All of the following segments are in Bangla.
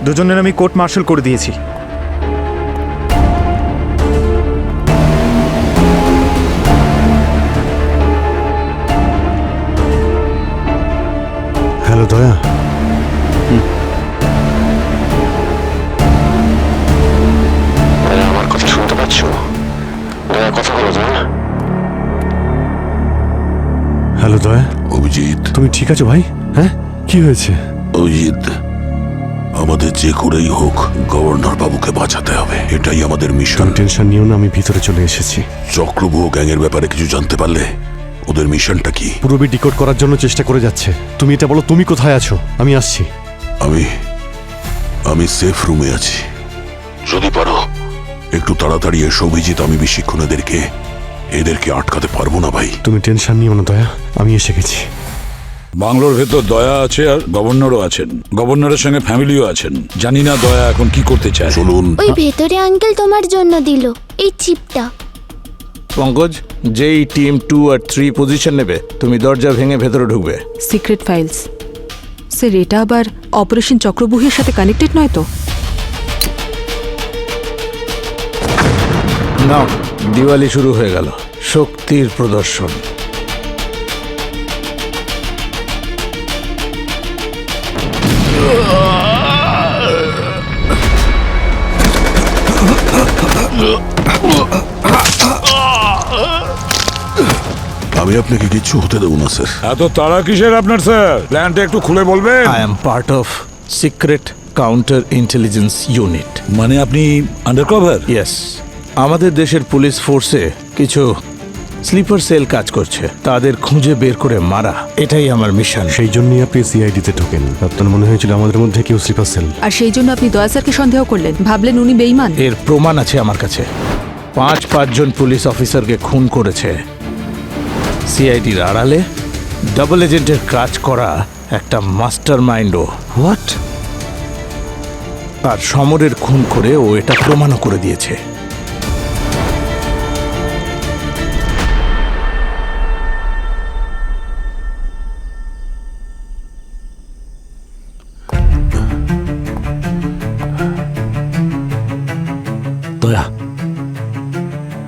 দুজনের আমি কোর্ট মার্শাল করে দিয়েছি। হ্যালো দয়া, আমার কথা শুনতে পাচ্ছ? দয়া, কথা বলো দয়া। হ্যালো দয়া। অভিজিৎ, তুমি ঠিক আছো ভাই? হ্যাঁ, কি হয়েছে? অভিজিৎ, আমাদের যে করেই হোক গভর্নর বাবুকে বাঁচাতে হবে, এটাই আমাদের মিশন। টেনশন নিও না, আমি ভিতরে চলে এসেছি। চক্রবুহ গ্যাংয়ের ব্যাপারে কিছু জানতে পারলে ওদের মিশনটা কি? পুরবি ডিকোড করার জন্য চেষ্টা করে যাচ্ছে। তুমি এটা বলো, তুমি কোথায় আছো? আমি আসছি। আমি সেফ রুমে আছি। যদি পারো একটু তাড়াতাড়ি এসো অভিজিৎ। আমি বেশিক্ষণ এদেরকে আটকাতে পারবো না ভাই। তুমি টেনশন নিও না দয়া, আমি এসে গেছি। বাংলোর ভেতর দয়া আছে আর গভর্নরও আছেন। গভর্নরের সঙ্গে ফ্যামিলিও আছেন। জানি না দয়া এখন কি করতে চায়। চলুন। ওই ভেতরে আঙ্কেল তোমার জন্য দিল এই চিপটা। পঙ্কজ, যেই টিম 2 আর 3 পজিশন নেবে, তুমি দরজা ভেঙে ভেতরে ঢুকবে। সিক্রেট ফাইলস স্যার, এটা আবার অপারেশন চক্রবুহের সাথে কানেক্টেড নয় তো? না, দিওয়ালি শুরু হয়ে গেল। শক্তির প্রদর্শন। আমি আপনাকে কিচ্ছু হতে দেবো না স্যার। এত তাড়া কিসের আপনার স্যার? প্ল্যানটা একটু খুলে বলবেন। I am part of secret counter intelligence unit. মানে আপনি আন্ডারকভার? ইয়েস, আমাদের দেশের পুলিশ ফোর্সে কিছু স্লিপার সেল কাজ করছে। তাদের খুঁজে বের করে মারা, এটাই আমার মিশন। সেই জন্যই আপনি সিআইডিতে ঢোকেন। আপনার মনে হয়েছিল আমাদের মধ্যে কেউ স্লিপার সেল। আর সেই জন্য আপনি দয়া স্যারকে সন্দেহ করলেন, ভাবলেন উনি বেঈমান। এর প্রমাণ আছে আমার কাছে। 5 জন পুলিশ অফিসারকে খুন করেছে। সিআইডির আড়ালে ডাবল এজেন্টের কাজ করা একটা মাস্টার মাইন্ডও। হোয়াট? আর সমরের খুন করে ও এটা প্রমাণও করে দিয়েছে। দয়া,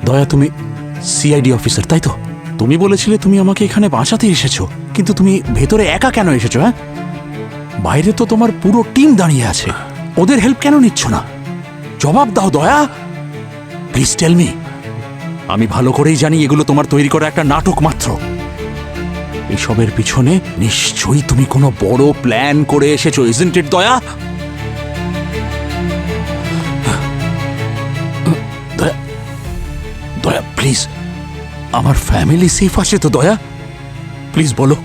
দয়া, তুমি সিআইডি অফিসার তাই তো? তুমি বলেছিলে তুমি আমাকে এখানে বাঁচাতে এসেছো, কিন্তু তুমি ভেতরে একা কেন এসেছো? হ্যাঁ, বাইরে তো তোমার পুরো টিম দাঁড়িয়ে আছে। ওদের হেল্প কেন নিচ্ছ না? জবাব দাও দয়া, প্লিজ টেল মি। আমি ভালো করেই জানি এগুলো তোমার তৈরি করা একটা নাটক মাত্র। এসবের পিছনে নিশ্চয়ই তুমি কোনো বড় প্ল্যান করে এসেছো, ইজন্ট ইট দয়া? দয়া, দয়া প্লিজ, আমার ফ্যামিলি সেফ আছে তো দয়া? প্লিজ বলো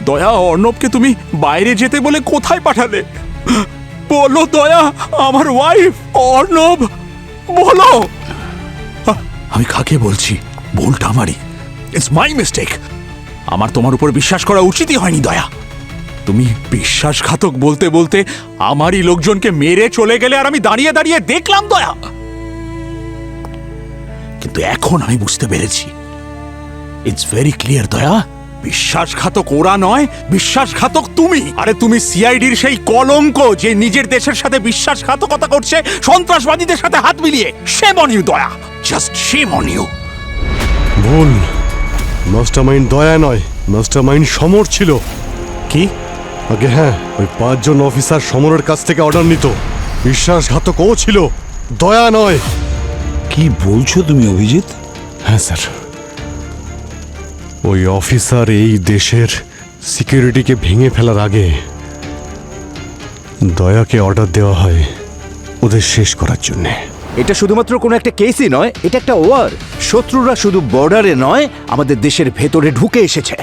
দয়া, অর্ণবকে তুমি বাইরে যেতে বলে কোথায় পাঠালে? বলো দয়া, আমার ওয়াইফ অর্ণব, বলো। আমি কাকে বলছি? ভুলটা আমারই। It's my mistake. আমার তোমার উপর বিশ্বাস করা উচিতই হয়নি দয়া। তুমি বিশ্বাসঘাতক বলতে বলতে আমারই লোকজনকে মেরে চলে গেলে, আর আমি দাঁড়িয়ে দাঁড়িয়ে দেখলাম দয়া। কিন্তু এখন আমি বুঝতে পেরেছি, ইটস ভেরি ক্লিয়ার দয়া, বিশ্বাসঘাতক ওরা নয়, বিশ্বাসঘাতক তুমি। আরে তুমি সিআইডির সেই কলঙ্ক যে নিজের দেশের সাথে বিশ্বাসঘাতকতা করছে সন্ত্রাসবাদীদের সাথে হাত মিলিয়ে। শেম অন ইউ দয়া, জাস্ট শেম অন ইউ। ভুল। মাস্টারমাইন্ড দয়া নয়, মাস্টারমাইন্ড সমর ছিল। কি? আগে হ্যাঁ, ওই 5 জন অফিসার সমরের কাছ থেকে অর্ডার নিত। বিশ্বাসঘাতক ও ছিল, দয়া নয়। কি বলছো তুমি অভিজিৎ? হ্যাঁ স্যার, ওই অফিসার এই দেশের সিকিউরিটিকে ভেঙে ফেলার আগে দয়াকে অর্ডার দেওয়া হয় ওদের শেষ করার জন্যে। এটা শুধুমাত্র কোনো একটা কেসই নয়, এটা একটা ওয়ার। শত্রুরা শুধু বর্ডারে নয়, আমাদের দেশের ভেতরে ঢুকে এসেছে।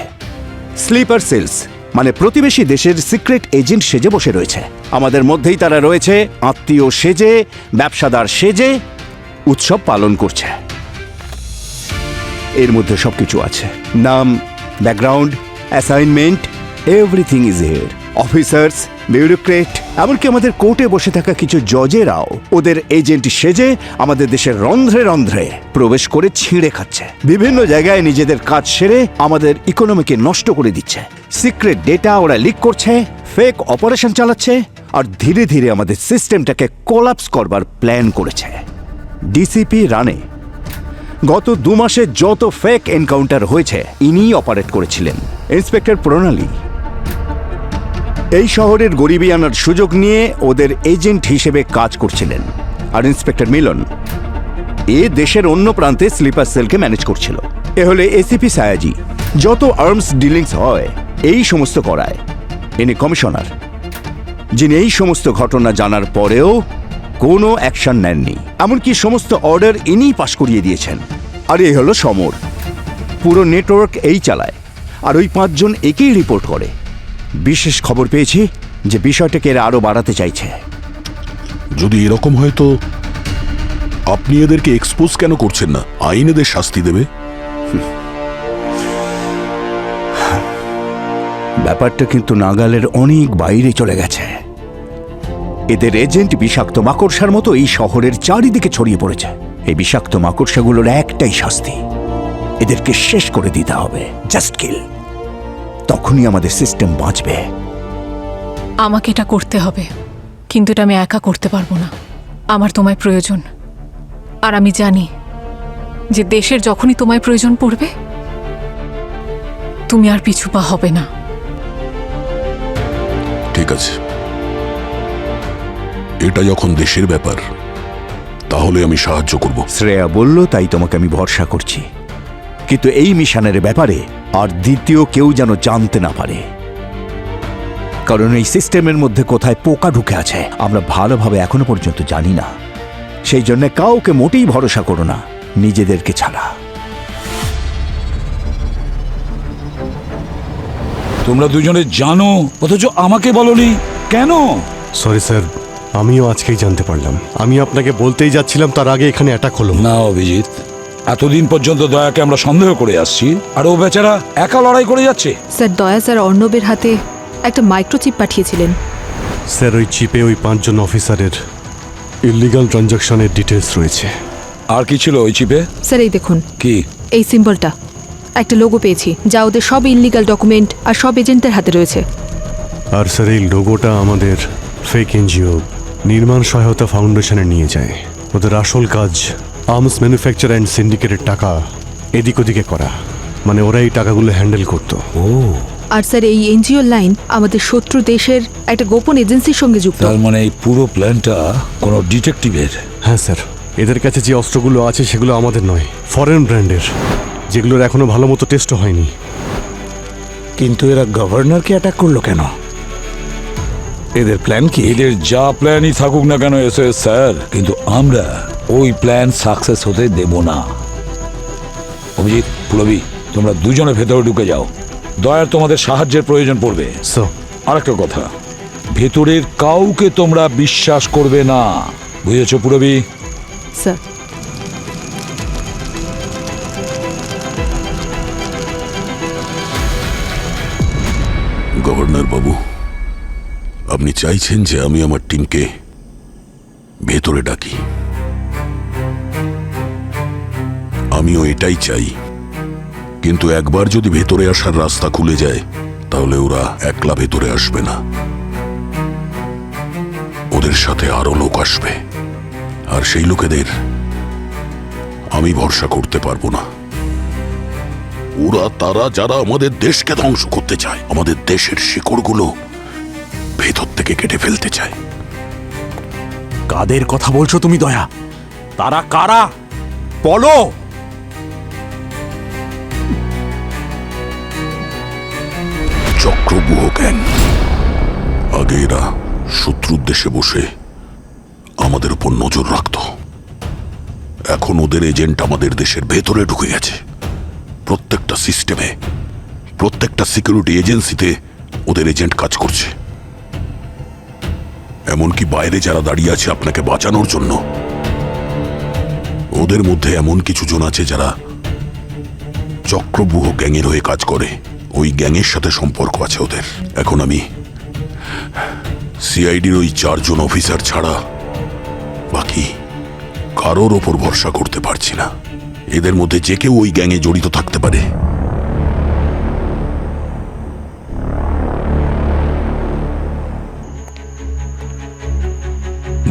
স্লিপার সেলস মানে প্রতিবেশী দেশের সিক্রেট এজেন্ট সেজে বসে রয়েছে। আমাদের মধ্যেই তারা রয়েছে, আত্মীয় সেজে, ব্যবসাদার সেজে উৎসব পালন করছে। এর মধ্যে সবকিছু আছে, নাম, background, assignment, everything is here. Officers, bureaucrat, এমনকি আমাদের কোর্টে বসে থাকা কিছু জজেরাও ওদের এজেন্ট সেজে আমাদের দেশের রন্ধ্রে রন্ধ্রে প্রবেশ করে ছিঁড়ে খাচ্ছে। বিভিন্ন জায়গায় নিজেদের কাজ সেরে আমাদের ইকোনমিকে নষ্ট করে দিচ্ছে। সিক্রেট ডেটা ওরা লিক করছে, ফেক অপারেশন চালাচ্ছে, আর ধীরে ধীরে আমাদের সিস্টেমটাকে কোলাপস করবার প্ল্যান করেছে। ডিসিপি রানে গত 2 মাসে যত ফেক এনকাউন্টার হয়েছে ইনিই অপারেট করেছিলেন। ইন্সপেক্টর প্রণালী এই শহরের গরিবি আনার সুযোগ নিয়ে ওদের এজেন্ট হিসেবে কাজ করছিলেন। আর ইন্সপেক্টর মিলন এ দেশের অন্য প্রান্তে স্লিপার সেলকে ম্যানেজ করছিল। এ হলে এসিপি সায়াজি, যত আর্মস ডিলিংস হয় এই সমস্ত করায়। ইনি কমিশনার, যিনি এই সমস্ত ঘটনা জানার পরেও কোনো অ্যাকশন নেননি, এমনকি সমস্ত অর্ডার ইনিই পাশ করিয়ে দিয়েছেন। আর এই হলো সমর, পুরো নেটওয়ার্ক এই চালায়, আর ওই 5 জন একেই রিপোর্ট করে। বিশেষ খবর পেয়েছি যে বিষয়টাকে এরা আরো বাড়াতে চাইছে। যদি এরকম হয় তো আপনি এদেরকে এক্সপোজ কেন করছেন না? আইন এদের শাস্তি দেবে। ব্যাপারটা কিন্তু নাগালের অনেক বাইরে চলে গেছে। এদের এজেন্ট বিষাক্ত মাকড়সার মতো এই শহরের চারিদিকে ছড়িয়ে পড়েছে। এই বিষাক্ত মাকড়সাগুলোর একটাই শাস্তি, এদেরকে শেষ করে দিতে হবে। জাস্ট কিল। তখনই আমাদের সিস্টেম বাঁচবে। আমাকে এটা করতে হবে, কিন্তু এটা আমি একা করতে পারবো না। আমার তোমায় প্রয়োজন, আর আমি জানি যে দেশের যখনই তোমায় প্রয়োজন পড়বে তুমি আর পিছু পা হবে না। ঠিক আছে, এটা যখন দেশের ব্যাপার তাহলে আমি সাহায্য করব। শ্রেয়া বলল তাই তোমাকে আমি ভরসা করছি, কিন্তু এই মিশনের ব্যাপারে আর দ্বিতীয় কেউ যেন জানতে না পারে, কারণ এই সিস্টেমের মধ্যে কোথায় পোকা ঢুকে আছে আমরা ভালোভাবে এখনো পর্যন্ত জানি না। সেই জন্য কাউকে মোটেই ভরসা করো না, নিজেদেরকে ছাড়া। তোমরা দুজনে জানো অথচ আমাকে বলনি কেন? সরি স্যার, আমিও আজকেই জানতে পারলাম। আমি আপনাকে বলতেই যাচ্ছিলাম, তার আগে এখানে অ্যাটাক হলো। না অভিজিৎ, এতদিন পর্যন্ত দয়াকে আমরা সন্দেহ করে আসছি, আর ও বেচারা একা লড়াই করে যাচ্ছে। স্যার, দয়া স্যার অর্ণবের হাতে একটা মাইক্রোচিপ পাঠিয়েছিলেন। স্যার, ওই চিপে ওই 5 জন অফিসারের ইলিগাল ট্রানজাকশনের ডিটেলস রয়েছে। আর কি ছিল ওই চিপে? স্যার এই দেখুন, কি? এই সিম্বলটা, একটা লোগো পেয়েছি যা ওদের সব ইললিগাল ডকুমেন্ট আর সব এজেন্টদের হাতে রয়েছে। আর স্যার, এই লোগোটা আমাদের ফেক এনজিও নির্মাণ সহায়তা ফাউন্ডেশনে নিয়ে যায়। ওদের আসল কাজ আর্মস ম্যানুফ্যাকচার অ্যান্ড সিন্ডিকেটের টাকা এদিক ওদিকে করা, মানে ওরা এই টাকাগুলো হ্যান্ডেল করতো। আর স্যার, এই এনজিও লাইন আমাদের শত্রু দেশের একটা গোপন এজেন্সির সঙ্গে যুক্ত। তার মানে এই পুরো প্ল্যানটা কোনো ডিটেকটিভের? হ্যাঁ স্যার, এদের কাছে যে অস্ত্রগুলো আছে সেগুলো আমাদের নয়, ফরেন ব্র্যান্ডের, যেগুলোর এখনো ভালো মতো টেস্টও হয়নি। কিন্তু এরা গভর্নরকে অ্যাটাক করলো কেন? এদের প্ল্যান কি? এদের যা প্ল্যানই থাকুক না কেন এসে স্যার, কিন্তু আমরা ওই প্ল্যান সাকসেস হতে দেব না। অভিজিৎ, পুরবী, তোমরা দুজনে ভেতরে ঢুকে যাও। দয়ার তোমাদের সাহায্যের প্রয়োজন পড়বে। আরেকটা কথা, ভেতরের কাউকে তোমরা বিশ্বাস করবে না, বুঝেছো পুরবী? স্যার, গভর্নর বাবু, আপনি চাইছেন যে আমি আমার টিমকে ভেতরে ডাকি। আমিও এটাই চাই, কিন্তু একবার যদি ভেতরে আসার রাস্তা খুলে যায় তাহলে ওরা একলা ভেতরে আসবে না, ওদের সাথে আরো লোক আসবে, আর সেই লোকেদের আমি ভরসা করতে পারবো না। ওরা তারা যারা আমাদের দেশকে ধ্বংস করতে চায়, আমাদের দেশের শিকড়গুলো ভেতর থেকে কেটে ফেলতে চায়। কাদের কথা বলছো তুমি দয়া? তারা কারা বলো? চক্রব্যূহ গ্যাং। আগে এরা শত্রুর দেশে বসে আমাদের উপর নজর রাখত, এখন ওদের এজেন্ট আমাদের দেশের ভেতরে ঢুকে গেছে। প্রত্যেকটা সিস্টেমে, প্রত্যেকটা সিকিউরিটি এজেন্সিতে ওদের এজেন্ট কাজ করছে। এমনকি বাইরে যারা দাঁড়িয়ে আছে আপনাকে বাঁচানোর জন্য, ওদের মধ্যে এমন কিছু জন আছে যারা চক্রব্যূহ গ্যাংয়ের হয়ে কাজ করে। ওই গ্যাংয়ের সাথে সম্পর্ক আছে ওদের। এখন আমি সিআইডির ওই 4 জন অফিসার ছাড়া বাকি কারোর ওপর ভরসা করতে পারছি না। এদের মধ্যে যে কেউ ওই গ্যাংয়ে জড়িত থাকতে পারে।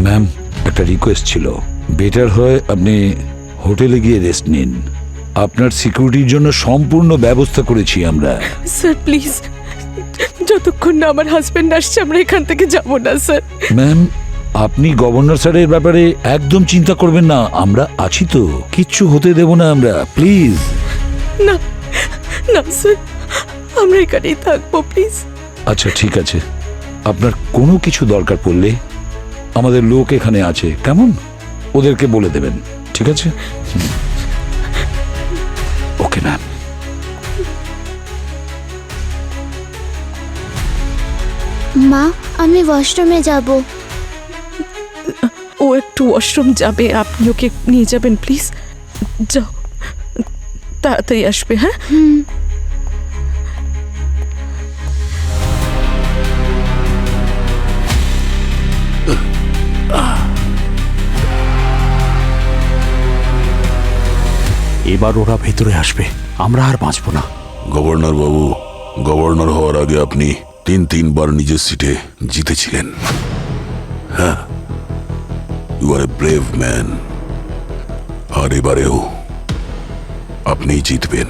ম্যাম, একটা রিকোয়েস্ট ছিল। বেটার হয় আপনি হোটেলে গিয়ে রেস্ট নিন। আপনার সিকিউরিটির জন্য সম্পূর্ণ ব্যবস্থা করেছি আমরা। স্যার প্লিজ, যতক্ষণ না আমার হাজবেন্ড আসছে আমরা এখান থেকে যাব না স্যার। ম্যাম, আপনি গভর্নর স্যারের ব্যাপারে একদম চিন্তা করবেন না, আমরা আছি তো, কিচ্ছু হতে দেব না আমরা, প্লিজ। না না স্যার, আমরা এখানেই থাকবো প্লিজ। আচ্ছা ঠিক আছে, আপনার কোনো কিছু দরকার পড়লে আমাদের লোক এখানে আছে, কেমন? ওদেরকে বলে দেবেন, ঠিক আছে? Okay ma'am. মা, আমি ওয়াশরুমে যাব। ও একটু ওয়াশরুম যাবে, আপনি ওকে নিয়ে যাবেন প্লিজ। যাও, তাড়াতাড়ি আসবে। হ্যাঁ এবার ওরা ভেতরে আসবে, আমরা আর বাঁচবো না। গভর্নর বাবু, গভর্নর হওয়ার আগে আপনি 3 বার নিজের সিটে জিতেছিলেন। হ্যাঁ, you are a brave man. আর এবারেও আপনিই জিতবেন।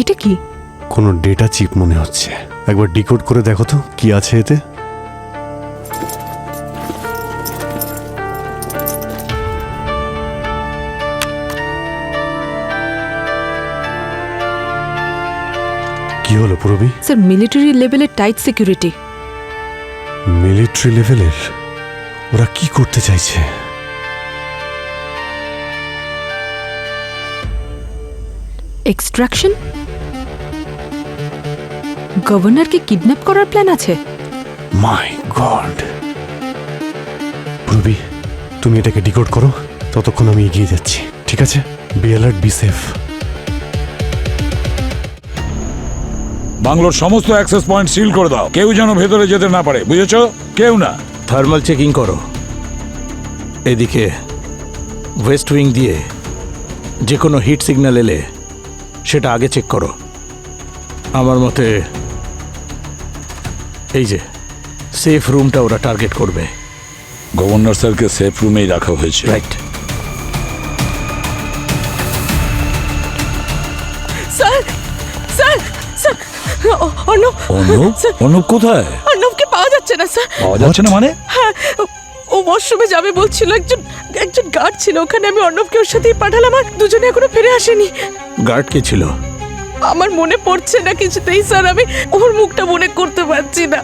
এটা কি? কোনো ডেটা চিপ মনে হচ্ছে, একবার ডিকোড করে দেখো তো কি আছে এতে। কি হলো পুরবি? স্যার, মিলিটারি লেভেলের টাইট সিকিউরিটি। মিলিটারি লেভেলের? ওরা কি করতে চাইছে? এক্সট্রাকশন? গভর্নরকে কিডন্যাপ করার প্ল্যান আছে? মাই গড! পুরবি, তুমি এটাকে ডিকোড করো, ততক্ষণ আমি এগিয়ে যাচ্ছি, ঠিক আছে? Be alert, be safe. বাংলোর সমস্ত অ্যাক্সেস পয়েন্ট সিল করে দাও, কেউ যেন ভেতরে যেতে না পারে, বুঝেছো? কেউ না। থার্মাল চেকিং করো। এদিকে ওয়েস্ট উইং দিয়ে যে কোনো হিট সিগন্যাল এলে সেটা আগে চেক করো। আমার মতে এই যে সেফ রুমটা ওরা টার্গেট করবে। গভর্নর স্যারকে সেফ রুমেই রাখা হয়েছে। Right. Sir sir sir Arnab sir, Anup কোথায়? অর্ণবকে পাওয়া যাচ্ছে না স্যার। পাওয়া যাচ্ছে না মানে? হ্যাঁ, ও ওয়াশরুমে যাবে বলছিল। একজন গার্ড ছিল ওখানে, আমি অর্ণবকে ওর সাথেই পাঠালাম, আর দুজনে এখনো ফিরে আসেনি। গার্ড কে ছিল? আমার মনে পড়ছে না কিছুতেই স্যার, আমি ওর মুখটা মনে করতে পারছি না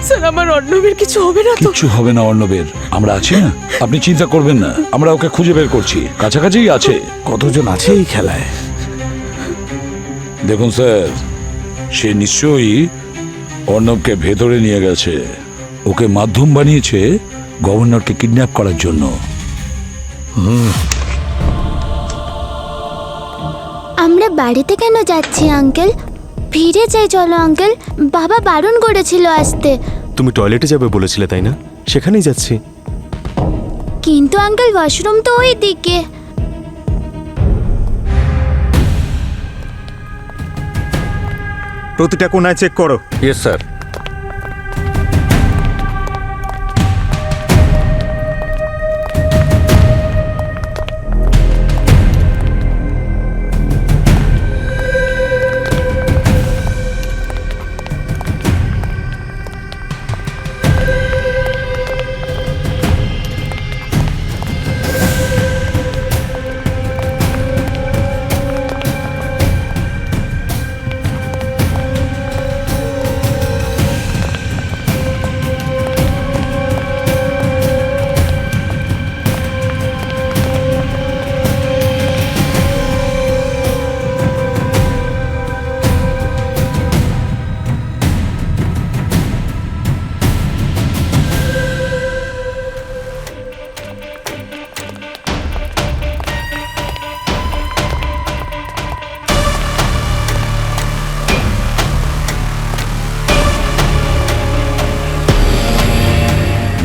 স্যার। আমার অর্ণবের কিছু হবে না তো? কিচ্ছু হবে না অর্ণবের, আমরা আছি না, আপনি চিন্তা করবেন না, আমরা ওকে খুঁজে বের করছি, কাছাকাছিই আছে। কতজন আছে এই খেলায়? দেখুন স্যার, সে নিশ্চয়ই অর্ণবকে ভেতরে নিয়ে গেছে, ওকে মাধ্যম বানিয়েছে গভর্নরকে কিডন্যাপ করার জন্য। আমরা বাড়িতে কেন যাচ্ছি আঙ্কেল? ফিরে যাই চলো আঙ্কেল, বাবা বারণ করেছিল আসতে। তুমি টয়লেটে যাবে বলেছিলে তাই না? সেখানেই যাচ্ছি। কিন্তু আঙ্কেল ওয়াশরুম তো ওই দিকে। প্রতিটা কোনায় চেক করো। Yes sir.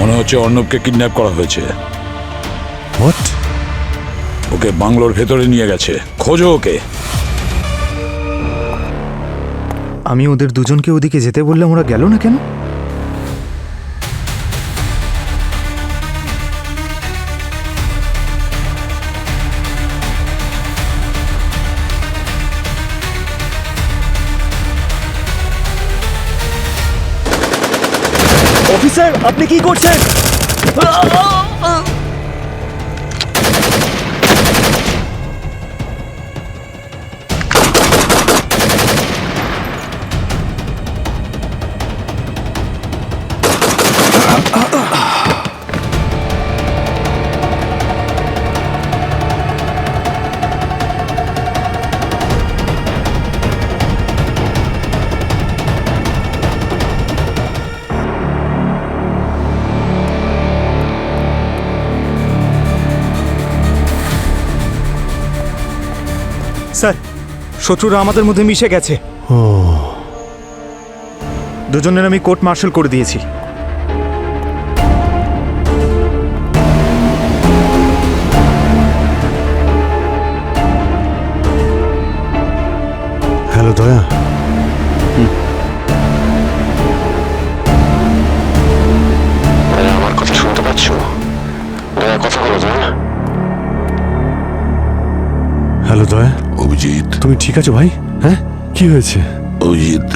মনে হচ্ছে অর্ণবকে কিডন্যাপ করা হয়েছে। হোয়াট? ওকে বাংলোর ভেতরে নিয়ে গেছে, খোঁজো ওকে। আমি ওদের দুজনকে ওদিকে যেতে বললাম, ওরা গেল না কেন? অফিসার, আপনি কি করছেন? স্যার, শত্রুরা আমাদের মধ্যে মিশে গেছে। দুজনের আমি কোর্ট মার্শাল করে দিয়েছি। হ্যালো দয়া। আমার কথা শুনতে পাচ্ছ? দয়া, কথা বলো দয়া। হ্যালো দয়া। অভিজিৎ, তুমি ঠিক আছো ভাই? হ্যাঁ, কি হয়েছে? অভিজিৎ,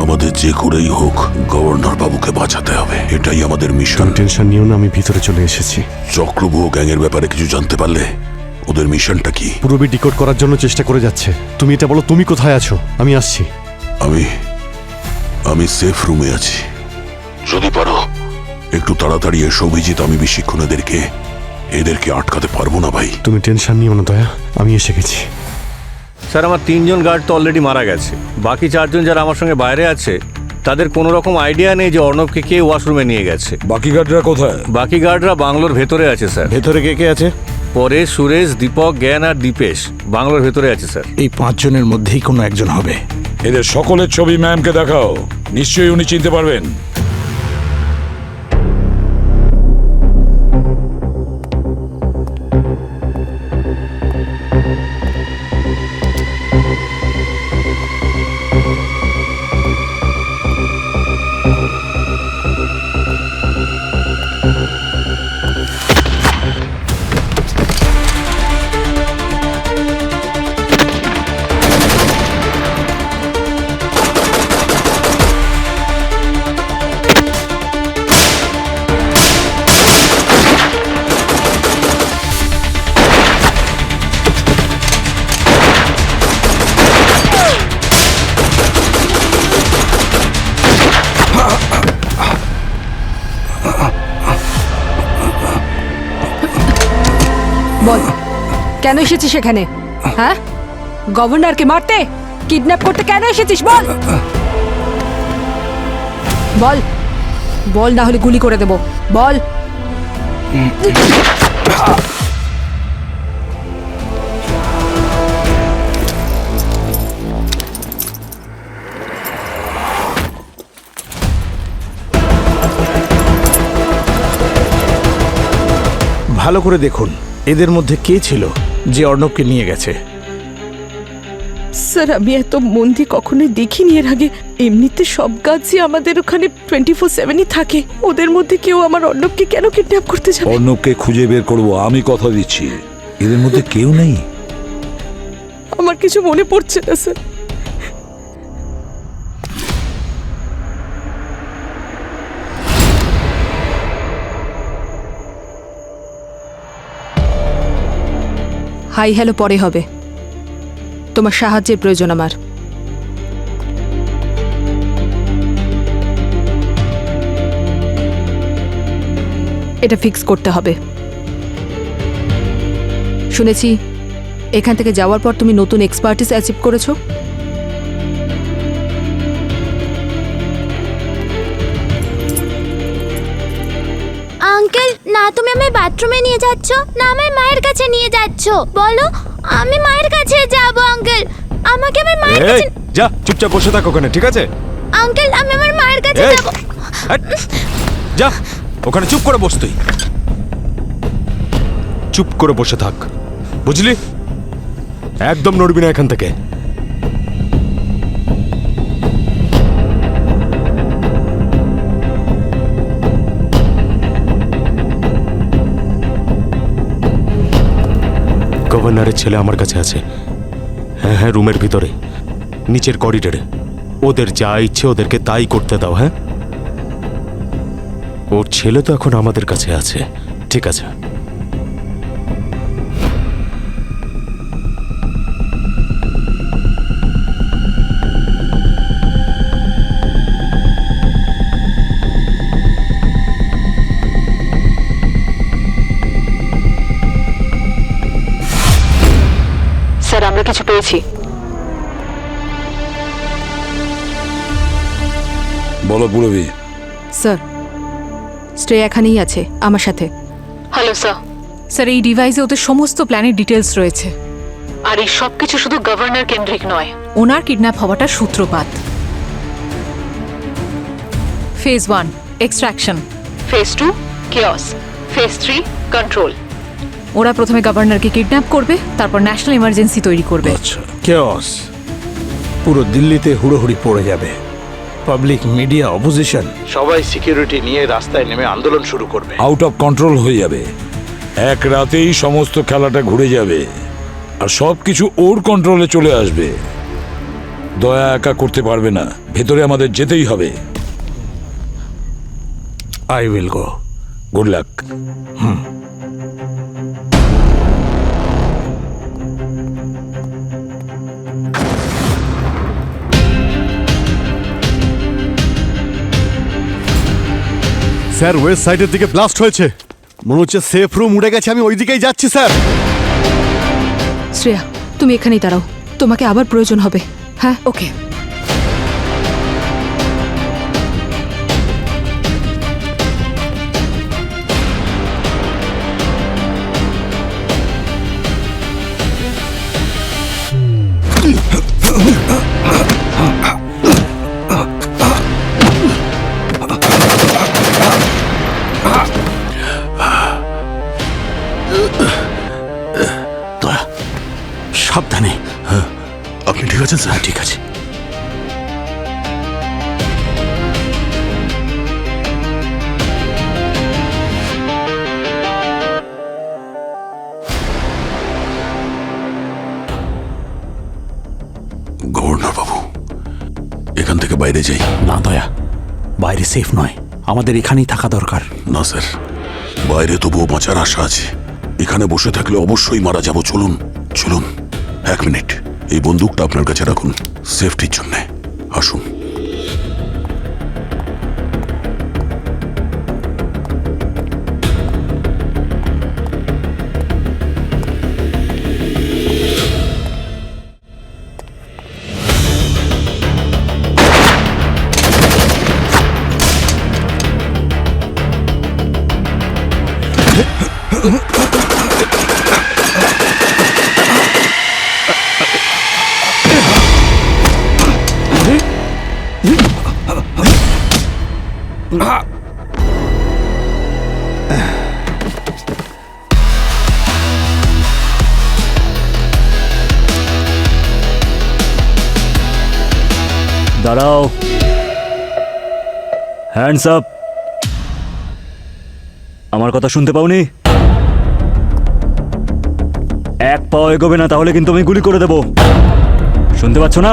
আমাদের যে করেই হোক গভর্নর বাবুকে বাঁচাতে হবে, এটাই আমাদের মিশন। তুমি টেনশন নিও না, আমি ভিতরে চলে এসেছি। চক্রবুহ গ্যাংয়ের ব্যাপারে কিছু জানতে পারলে? ওদের মিশনটা কি? পুরোবি ডিকোড করার জন্য চেষ্টা করে যাচ্ছে। তুমি এটা বলো, তুমি কোথায় আছো? আমি আসছি। আমি সেফ রুমে আছি। যদি পারো একটু তাড়াতাড়ি এসো অভিজিৎ, আমি বেশিক্ষণ এদেরকে আটকাতে পারবো না ভাই। তুমি টেনশন নিও না দয়া, আমি এসে গেছি। স্যার, আমার 3 জন গার্ড তো অলরেডি মারা গেছে। বাকি 4 জন যারা আমার সঙ্গে বাইরে আছে তাদের কোনো রকম আইডিয়া নেই যে অর্ণবকে কে ওয়াশরুমে নিয়ে গেছে। বাকি গার্ডরা কোথায়? বাকি গার্ডরা বাংলোর ভেতরে আছে স্যার। ভেতরে কে কে আছে? পরেশ, সুরেশ, দীপক, জ্ঞান আর দীপেশ বাংলোর ভেতরে আছে স্যার। এই 5 জনের মধ্যেই কোনো একজন হবে। এদের সকলের ছবি ম্যামকে দেখাও, নিশ্চয়ই উনি চিনতে পারবেন। বল কেন এসেছিস এখানে? হ্যাঁ, গভর্নরকে মারতে, কিডন্যাপ করতে কেন এসেছিস? বল বল বল, না হলে গুলি করে দেব। বল। ভালো করে দেখুন এদের মধ্যে কে ছিল যে অর্ণবকে নিয়ে গেছে। স্যার আমি এত মন্দি কখনোই দেখিনি এর আগে। এমনিতে সব গাছই আমাদের ওখানে 24/7ই থাকে। ওদের মধ্যে কেউ আমার অর্ণবকে কেন কিডন্যাপ করতে যাবে? অর্ণবকে খুঁজে বের করব, আমি কথা দিচ্ছি। এদের মধ্যে কেউ নেই। আমার কিছু মনে পড়ছে না স্যার। হাই হ্যালো পরে হবে, তোমার সাহায্যের প্রয়োজন আমার। এটা ফিক্স করতে হবে। শুনেছি এখান থেকে যাওয়ার পর তুমি নতুন এক্সপার্টিস অ্যাচিভ করেছো। আঙ্কেল, না তুমি আমায় বাথরুমে নিয়ে যাচ্ছ, না আমায় মায়ের কাছে নিয়ে যাচ্ছ। বলো, আমি মায়ের কাছে যাব। আঙ্কেল, আমাকে আমার মায়ের কাছে। যা, চুপচাপ বসে থাক ওখানে, ঠিক আছে? আঙ্কেল, আমি আমার মায়ের কাছে যাব। যা, ওখানে চুপ করে বস। তুই চুপ করে বসে থাক, বুঝলি? একদম নড়বি না এখান থেকে। গভর্নরের ছেলে আমার কাছে আছে। হ্যাঁ হ্যাঁ, রুমের ভিতরে, নিচের করিডোরে। ওদের যা ইচ্ছে ওদেরকে তাই করতে দাও। হ্যাঁ, ওর ছেলে তো এখন আমাদের কাছে আছে, ঠিক আছে? স্যার, আমরা কিছু পেয়েছি। বলো পুরবী। স্যার, স্টে এখানেই আছে আমার সাথে। Hello sir. স্যার, এই ডিভাইসে ওদের সমস্ত প্ল্যানের ডিটেলস রয়েছে। আর এই সব কিছু শুধু গভর্নর কেন্দ্রিক নয়। ওনার কিডন্যাপ হওয়াটা সূত্রপাত। Phase 1 extraction, phase 2 chaos, phase 3 control. ওরা প্রথমে গভর্নরকে কিডন্যাপ করবে, তারপর ন্যাশনাল ইমার্জেন্সি তৈরি করবে। আচ্ছা, কেওস, পুরো দিল্লিতে হুড়োহুড়ি পড়ে যাবে। পাবলিক, মিডিয়া, অপোজিশন সবাই সিকিউরিটি নিয়ে রাস্তায় নেমে আন্দোলন শুরু করবে। আউট অফ কন্ট্রোল হয়ে যাবে। এক রাতেই সমস্ত খেলাটা ঘুরে যাবে, আর সবকিছু ওর কন্ট্রোলে চলে আসবে। দয়া একা করতে পারবে না, ভেতরে আমাদের যেতেই হবে। I will go. Good luck. Sir, West সাইডের দিকে ব্লাস্ট হয়েছে। মনে হচ্ছে সেফ রুম উড়ে গেছে। আমি ওই দিকেই যাচ্ছি স্যার। শ্রেয়া, তুমি এখানেই দাঁড়াও, তোমাকে আবার প্রয়োজন হবে। হ্যাঁ, ওকে। বাইরে যাই। না দয়া, বাইরে সেফ নয়, আমাদের এখানেই থাকা দরকার। না স্যার, বাইরে তবুও বাঁচার আশা আছে। এখানে বসে থাকলে অবশ্যই মারা যাব। চলুন চলুন। 1 মিনিট, এই বন্দুকটা আপনার কাছে রাখুন সেফটির জন্যে। আসুন। দাঁড়াও, হ্যান্ডস আপ। আমার কথা শুনতে পাওনি? এক পাও এগোবে না, তাহলে কিন্তু আমি গুলি করে দেব। শুনতে পাচ্ছ না?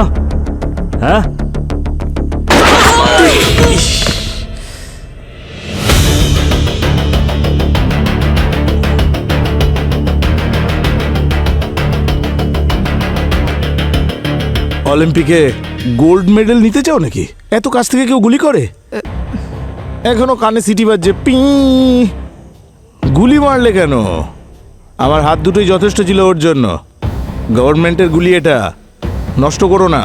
হ্যাঁ, অলিম্পিকে গোল্ড মেডেল নিতে চাও নাকি? এত কাছ থেকে কেউ গুলি করে? এখনো কানে সিটি বাজছে, পি। গুলি মারলে কেন? আমার হাত দুটোই যথেষ্ট ছিল ওর জন্য। গভর্নমেন্টের গুলি এটা, নষ্ট করো না।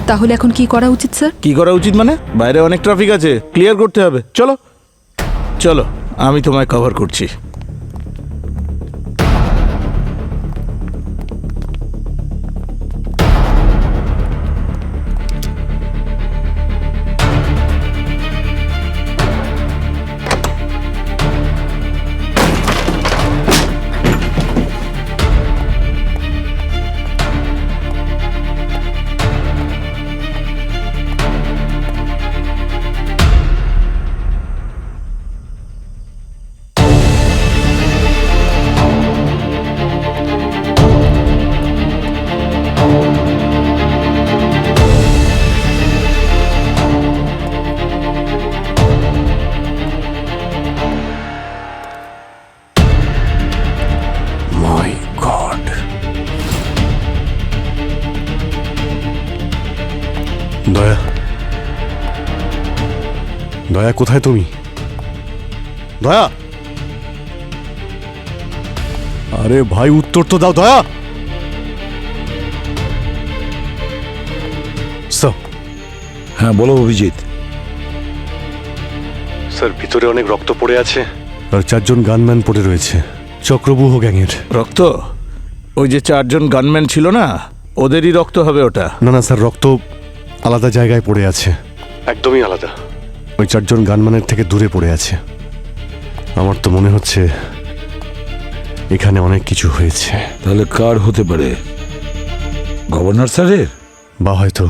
তাহলে এখন কি করা উচিত স্যার? কি করা উচিত মানে? বাইরে অনেক ট্রাফিক আছে, ক্লিয়ার করতে হবে। চলো চলো, আমি তোমায় কভার করছি। দয়া, দয়া কোথায় তুমি? দয়া, আরে ভাই উত্তর তো দাও দয়া। হ্যাঁ বলো অভিজিৎ। স্যার, ভিতরে অনেক রক্ত পড়ে আছে আর 4 জন গানম্যান পড়ে রয়েছে, চক্রবুহ গ্যাংয়ের। রক্ত? ওই যে 4 জন গানম্যান ছিল না, ওদেরই রক্ত হবে ওটা। না না স্যার, রক্ত আলাদা জায়গায় পড়ে আছে, একদমই আলাদা। ওই 4 জন গানম্যানের থেকে দূরে পড়ে আছে। আমার তো মনে হচ্ছে এখানে অনেক কিছু হয়েছে। তাহলে কার হতে পারে? গভর্নর স্যারের, বা হয়তো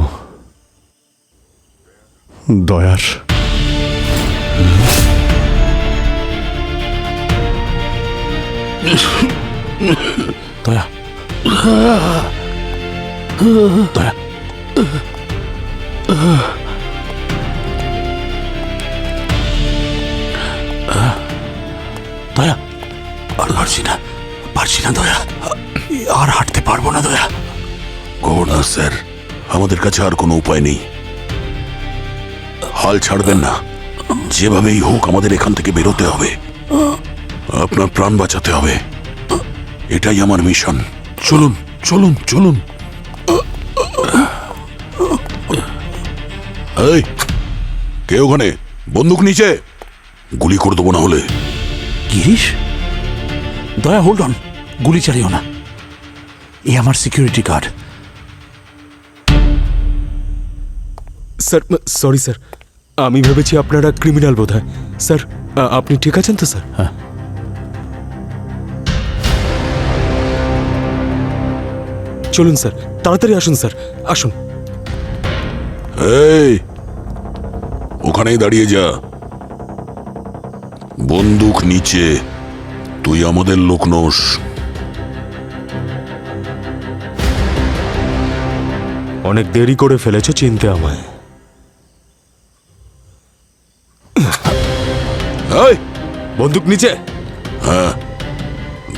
দয়ার। দয়া, দয়া, দয়া, আর পারছি না দয়া, আর হাঁটতে পারবো না দয়া। গভর্নর স্যার, আমাদের কাছে আর কোনো উপায় নেই। হাল ছাড়বেন না, যেভাবেই হোক আমাদের এখান থেকে বেরোতে হবে। আপনার প্রাণ বাঁচাতে হবে, এটাই আমার মিশন। চলুন চলুন চলুন। এই, কে ওখানে? বন্দুক নিচে, গুলি করে দেবো না হলে। গিরিশ, দয়া হোল্ড অন, গুলি চালিও না, এ আমার security guard. Sir sorry sir, আমি ভেবেছি আপনারা ক্রিমিনাল বোধহয়। স্যার আপনি ঠিক আছেন তো স্যার? হ্যাঁ। চলুন স্যার, তাড়াতাড়ি আসুন স্যার, আসুন। এই, ওখানেই দাঁড়িয়ে যা, বন্দুক নিচে। তুই আমাদের লোক নোস। অনেক দেরি করে ফেলেছো চিনতে আমায়। এই, বন্দুক নিচে। হ্যাঁ,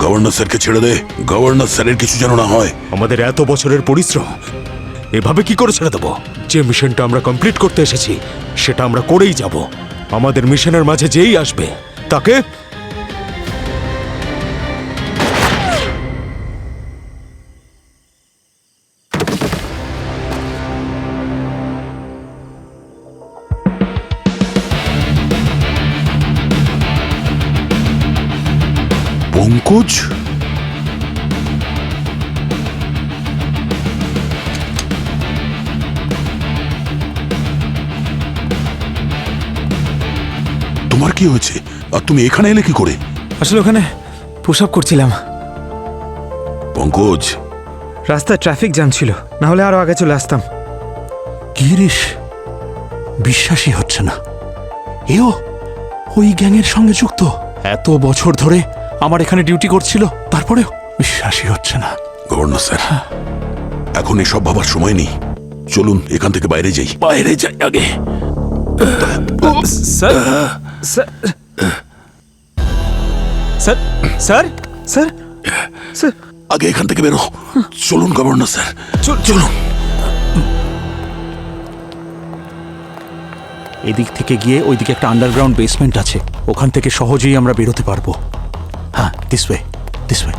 গভর্নর স্যারকে ছেড়ে দে। গভর্নর স্যারের কিছু যেন না হয়। আমাদের এত বছরের পরিশ্রম এভাবে কি করে ছেড়ে দেবো? যে মিশনটা আমরা কমপ্লিট করতে এসেছি সেটা আমরা করেই যাব। আমাদের মিশনের মাঝে যেই আসবে তাকে পঙ্কজ, তোমার কি হয়েছে? আর তুমি এখানে এলে কি করে? আসলে ওখানে পুশ আপ করছিলাম। পঙ্কজ, রাস্তায় ট্রাফিক জ্যাম ছিল, না হলে আরো আগে চলে আসতাম। গিরিশ, বিশ্বাসই হচ্ছে না এও ওই গ্যাংয়ের সঙ্গে যুক্ত। এত বছর ধরে আমার এখানে ডিউটি করছিল, তারপরেও বিশ্বাসই হচ্ছে না। গভর্নর স্যার, এখন এসব ভাবার সময় নেই। চলুন এখান থেকে বাইরে যাই। বাইরে যাই আগে। Sir sir sir sir sir sir আগে এখান থেকে বেরো। চলুন গভর্নর স্যার, চলুন। এদিক থেকে গিয়ে ওইদিকে একটা আন্ডারগ্রাউন্ড বেসমেন্ট আছে, ওখান থেকে সহজেই আমরা বেরোতে পারবো। হ্যাঁ, this way, this way.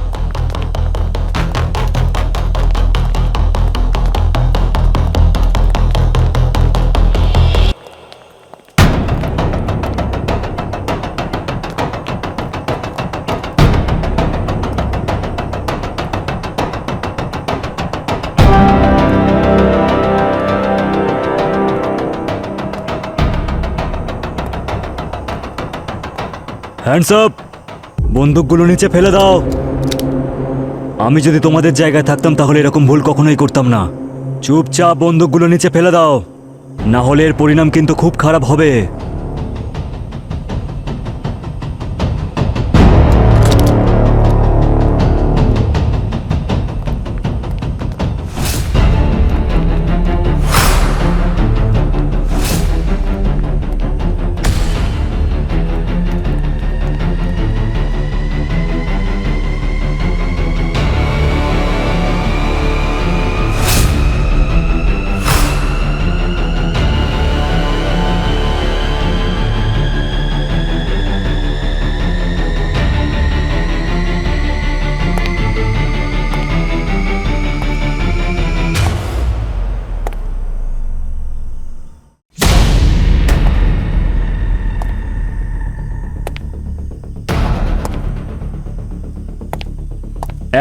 Hands up! বন্দুকগুলো নিচে ফেলে দাও। আমি যদি তোমাদের জায়গায় থাকতাম তাহলে এরকম ভুল কখনোই করতাম না। চুপচাপ বন্দুকগুলো নিচে ফেলে দাও, না হলে এর পরিণাম কিন্তু খুব খারাপ হবে।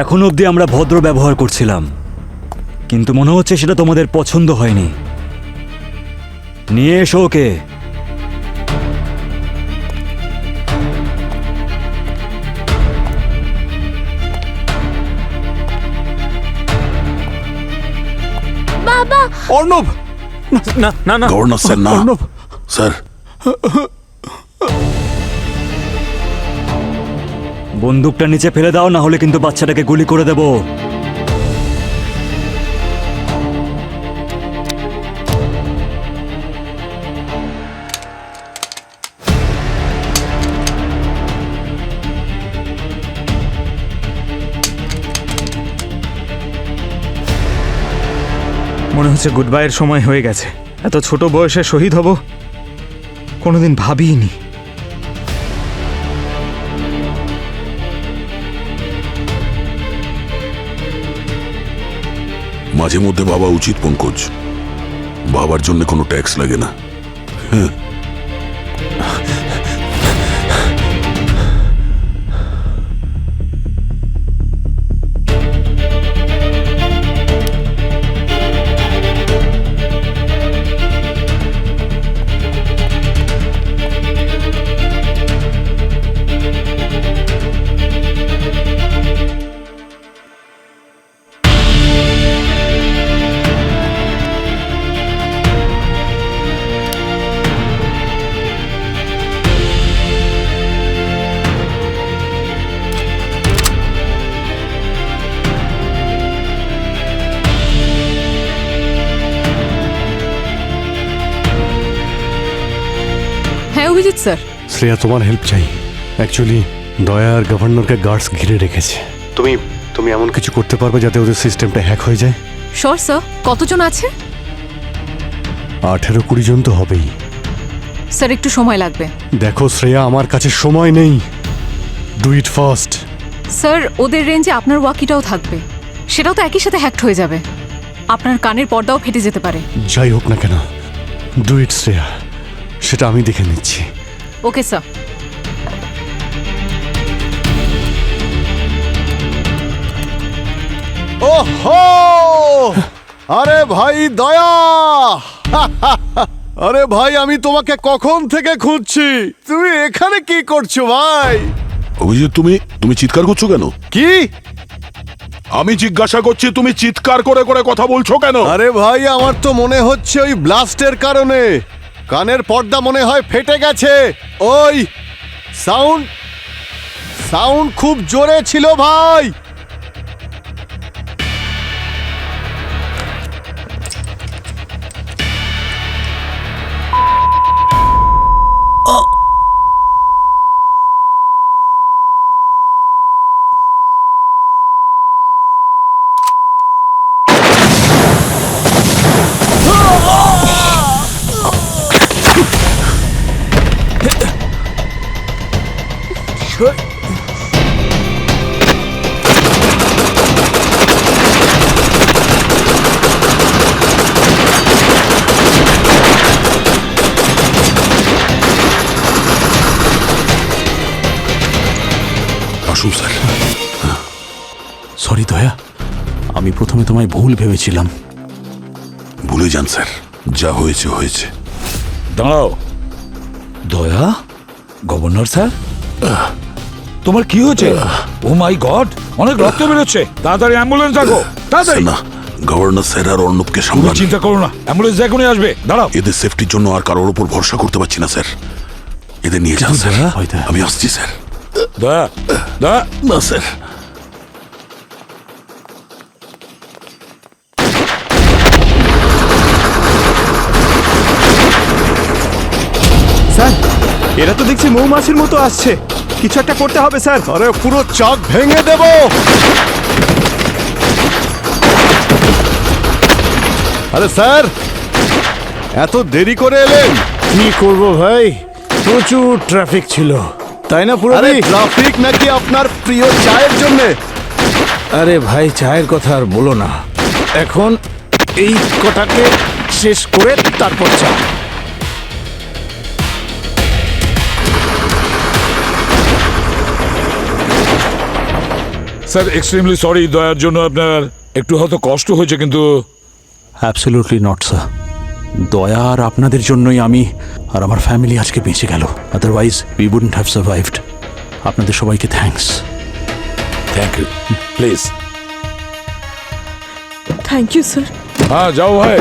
এখন অবধি আমরা ভদ্র ব্যবহার করছিলাম, কিন্তু মনে হচ্ছে সেটা তোমাদের পছন্দ হয়নি। নিয়ে এসো ওকে। বাবা! অর্ণব! না না না, গভর্নর স্যার, না। অর্ণব! স্যার, বন্দুকটা নিচে ফেলে দাও, না হলে কিন্তু বাচ্চাটাকে গুলি করে দেব। মনে হচ্ছে গুড বাইয়ের সময় হয়ে গেছে। এত ছোট বয়সে শহীদ হব কোনোদিন ভাবিনি। মাঝে মধ্যে ভাবা উচিত পঙ্কজ, বাবার জন্য কোনো ট্যাক্স লাগে না। হ্যাঁ, হ্যাঁ অভিজিৎ স্যার, শ্রেয়া তোমার হেল্প চাই। অ্যাকচুয়ালি দয়া আর গভর্নরকে গার্ডস ঘিরে রেখেছে। তুমি তুমি এমন কিছু করতে পারবে যাতে ওদের সিস্টেমটা হ্যাক হয়ে যায়? শোর স্যার, কতজন আছে? 18-20 জন তো হবেই। স্যার একটু সময় লাগবে। দেখো শ্রেয়া, আমার কাছে সময় নেই। Do it fast. স্যার ওদের রেঞ্জে আপনার ওয়াকিটাও থাকবে, সেটাও তো একই সাথে হ্যাক্ট হয়ে যাবে। আপনার কানের পর্দাও ফেটে যেতে পারে। যাই হোক না কেন, ডু ইট শ্রেয়া, সেটা আমি দেখে নিচ্ছি। Okay sir. ওহো, আরে ভাই দয়া, আরে ভাই আমি তোমাকে কখন থেকে খুঁজছি, তুমি এখানে কি করছো ভাই? অভিজিৎ, তুমি চিৎকার করছো কেন? কি? আমি জিজ্ঞাসা করছি, তুমি চিৎকার করে করে কথা বলছো কেন? আরে ভাই আমার তো মনে হচ্ছে ওই ব্লাস্টের কারণে কানের পর্দা মনে হয় ফেটে গেছে। ওই সাউন্ড খুব জোরে ছিল ভাই। আসুন স্যার। সরি দয়া, আমি প্রথমে তোমায় ভুল ভেবেছিলাম। ভুলে যান স্যার, যা হয়েছে হয়েছে। দাঁড়াও দয়া, গভর্নর স্যার তোমার কি হয়েছে? ও মাই গড, অনেক রক্ত বেরোচ্ছে, তাড়াতাড়ি অ্যাম্বুলেন্স ডাকো, তাড়াতাড়ি। না, গভর্নর স্যার আর অর্ণবকে তুমি সামলান। চিন্তা করো না, অ্যাম্বুলেন্স এখনই আসবে। দাঁড়াও, এদের সেফটির জন্য আর কারোর উপর ভরসা করতে পারছি না স্যার। এদের নিয়ে যান স্যার, আমি আসছি স্যার। দয়া দয়া, না স্যার। স্যার, এরা তো দেখছি মৌমাছির মতো আসছে, কিছু একটা করতে হবে স্যার। আরে পুরো চাক ভেঙে দেব। আরে স্যার, এত দেরি করে এলেন? কি করব ভাই, প্রচুর ট্রাফিক ছিল, তাই না? পুরো ট্রাফিক নাকি আপনার প্রিয় চায়ের জন্য? আরে ভাই, চায়ের কথা আর বলো না, এখন এই কটাকে শেষ করে তারপর চা। স্যার এক্সট্রিমলি সরি, দয়ার জন্য আপনার একটু হয়তো কষ্ট হয়েছে, কিন্তু অ্যাবসলিউটলি নট স্যার। দয়া আর আপনাদের জন্যই আমি আর আমার ফ্যামিলি আজকে বেঁচে গেল, otherwise we wouldn't have survived. আপনাদের সবাইকে thanks. Thank you, please. Thank you sir. হ্যাঁ যাও ভাই।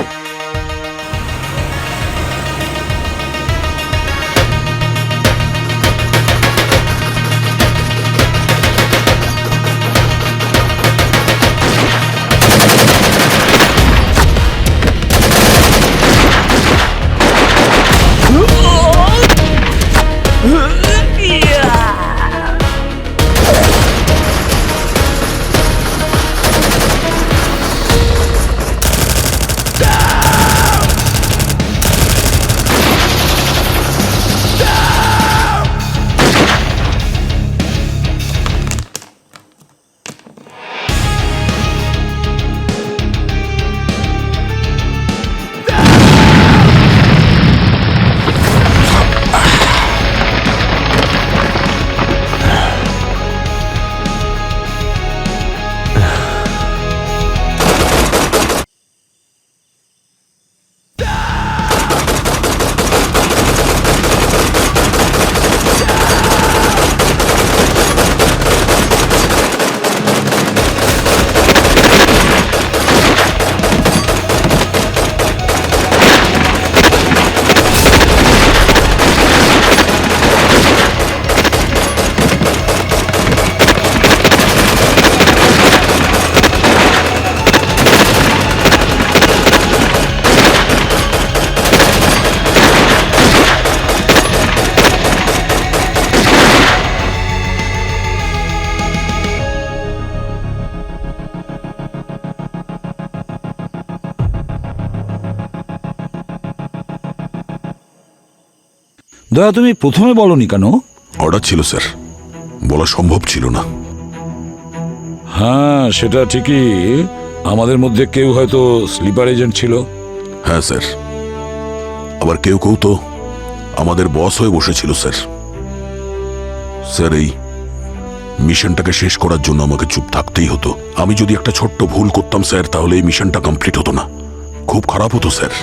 দয়া তুমি প্রথমে বলনি কেন? অর্ডার ছিল স্যার, বলা সম্ভব ছিল না। হ্যাঁ সেটা ঠিকই, আমাদের মধ্যে কেউ হয়তো স্লিপার এজেন্ট ছিল। হ্যাঁ স্যার, আবার কেউ কেউ তো আমাদের বস হয়ে বসেছিল স্যার। স্যার এই মিশনটাকে শেষ করার জন্য আমাকে চুপ থাকতেই হতো। আমি যদি একটা ছোট্ট ভুল করতাম স্যার, তাহলে এই মিশনটা কমপ্লিট হতো না। খুব খারাপ হতো স্যার,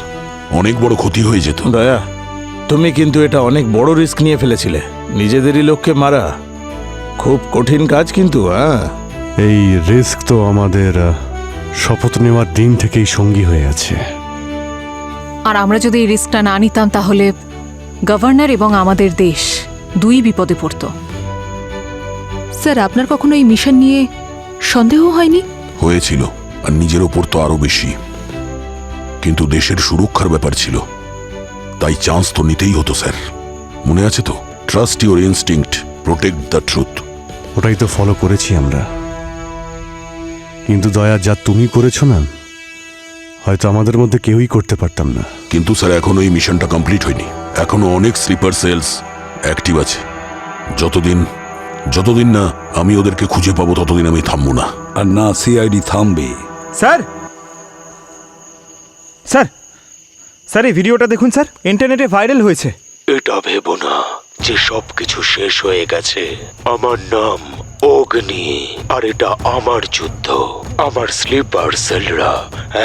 অনেক বড় ক্ষতি হয়ে যেত। দয়া, তুমি কিন্তু এটা অনেক বড় রিস্ক নিয়ে ফেলেছিলে। নিজেদেরই লোককে মারা খুব কঠিন কাজ কিন্তু। হ্যাঁ, এই রিস্ক তো আমাদের শপথ নেওয়ার দিন থেকেই সঙ্গী হয়ে আছে। আর আমরা যদি এই রিস্কটা না নিতাম তাহলে গভর্নর এবং আমাদের দেশ দুই বিপদে পড়তো। স্যার, আপনার কখনো এই মিশন নিয়ে সন্দেহ হয়নি? হয়েছিল, আর নিজের ওপর তো আরো বেশি। কিন্তু দেশের সুরক্ষার ব্যাপার ছিল, তাই চান্স তো নিতেই হতো স্যার। মনে আছে তো, trust your instinct, protect the truth. ওটাই তো ফলো করেছি আমরা। কিন্তু দয়া, যা তুমি করেছো না, হয়তো আমাদের মধ্যে কেউই করতে পারতাম না। কিন্তু স্যার এখনো এই মিশনটা কমপ্লিট হয়নি। এখনো অনেক স্লিপার সেলস অ্যাক্টিভ আছে। যতদিন না আমি ওদেরকে খুঁজে পাবো ততদিন আমি থামবো না। আর না সিআইডি থামবে। স্যার, স্যার, স্যার এই ভিডিওটা দেখুন স্যার, ইন্টারনেটে ভাইরাল হয়েছে। এটা ভেবো না যে সবকিছু শেষ হয়ে গেছে। আমার নাম অগ্নি, আর এটা আমার যুদ্ধ। আমার স্লিপার সেলরা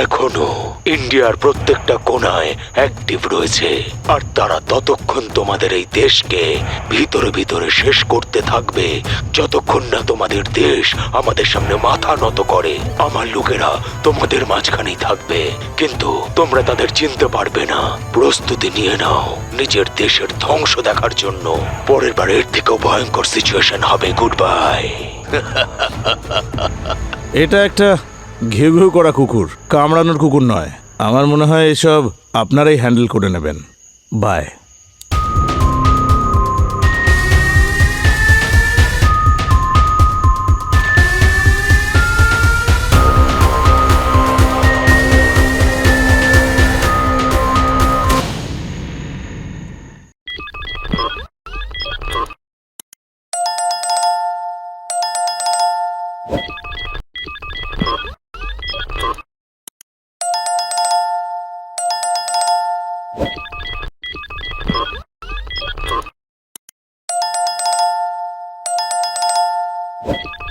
এখনো ইন্ডিয়ার প্রত্যেকটা কোণায় অ্যাক্টিভ রয়েছে, আর তারা ততক্ষণ তোমাদের এই দেশকে ভিতরে ভিতরে শেষ করতে থাকবে যতক্ষণ না তোমাদের দেশ আমাদের সামনে মাথা নত করে। আমার লোকেরা তোমাদের মাঝখানেই থাকবে, কিন্তু তোমরা তাদের চিনতে পারবে না। প্রস্তুতি নিয়ে নাও নিজের দেশের ধ্বংস দেখার জন্য। পরের বার এর থেকেও ভয়ঙ্কর সিচুয়েশন হবে। Good bye. এটা একটা ঘেউ ঘেউ করা কুকুর, কামড়ানোর কুকুর নয়। আমার মনে হয় এসব আপনারাই হ্যান্ডেল করে নেবেন। বাই। you